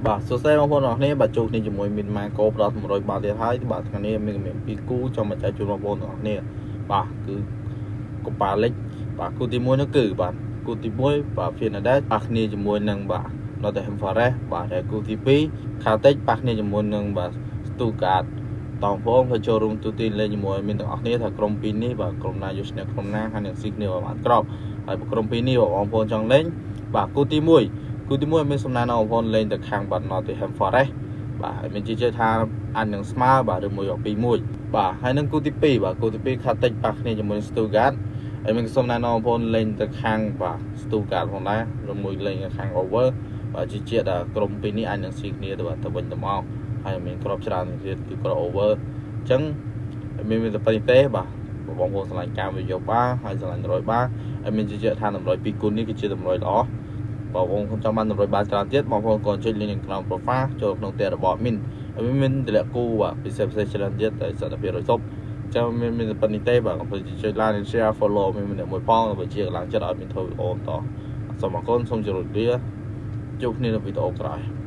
បាទសួស្តីបងប្អូនអរគ្នាបាទជួបគ្នាជាមួយមីនម៉ាកូផ្ដល់100បាតទៀតហើយបាទថ្ងៃនេះមានពីគូចង់មកចែកជូនបងប្អូនទាំងអស់គ្នាបាទគឺកប៉ាលិចបាទគូទី1នោះគឺបាទគូទី1បាទ Fernandez ប៉ះគ្នាជាមួយនឹងបាទ Nottingham Forest បាទហើយគូទី2 Celtic ប៉ះគ្នាជាមួយនឹងបាទ Stuttgart តងបងទៅចូលរួមទូទីលេងជាមួយមានទាំងអស់គ្នាថាក្រុមពីរនេះបាទក្រុមណាយកឈ្នះក្រុមណាហើយនឹងស៊ីគ្នាបានក្របហើយក្រុមពីរនេះបងប្អូនចង់លេងបាទគូទី1 គូទី1មានសំណាងដល់បងប្អូនលេងទៅខាងបាទ Nottingham Forest បាទហើយមានជឿថាអាចនឹងស្មើបាទឬមួយក៏2-1បាទហើយនឹងគូទី2បាទគូទី2 Celtic ប៉ះគ្នាជាមួយ Stuttgart ហើយមានសំណាងដល់បងប្អូនលេងទៅខាងបាទ Stuttgart ផងដែរឬមួយលេងខាង over បាទជឿថាក្រុមពីរនេះអាចនឹងស៊ីគ្នាទៅបាទទៅវិញទៅមកហើយមានក្របច្រើនទៀតគឺក្រប over អញ្ចឹងមានតែប៉ុណ្្នេះទេបាទបងប្អូនឆ្លាញ់ការវិនិយោគបាហើយឆ្លាញ់100បាហើយមានជឿថាតម្រុយ2គុណនេះគឺជាតម្រុយល្អបងប្អូនចង់បានតម្រុយបានច្រើនទៀតបងប្អូនក៏ចុចលេខនៅក្នុង profile ចូលក្នុងផ្ទះរបស់មីនហើយមានតម្លាក់គូបាទពិសេសច្រើនទៀតតែសតភាពរយសពចាំមានប៉ុណ្្នេះទេបាទកុំភ្លេចចុច like and share follow មានម្នាក់មួយផងបើជាកម្លាំងចិត្តឲ្យមានធ្វើវីដេអូបន្តសូមអរគុណសូមជម្រាបលាជួបគ្នានៅវីដេអូក្រោយ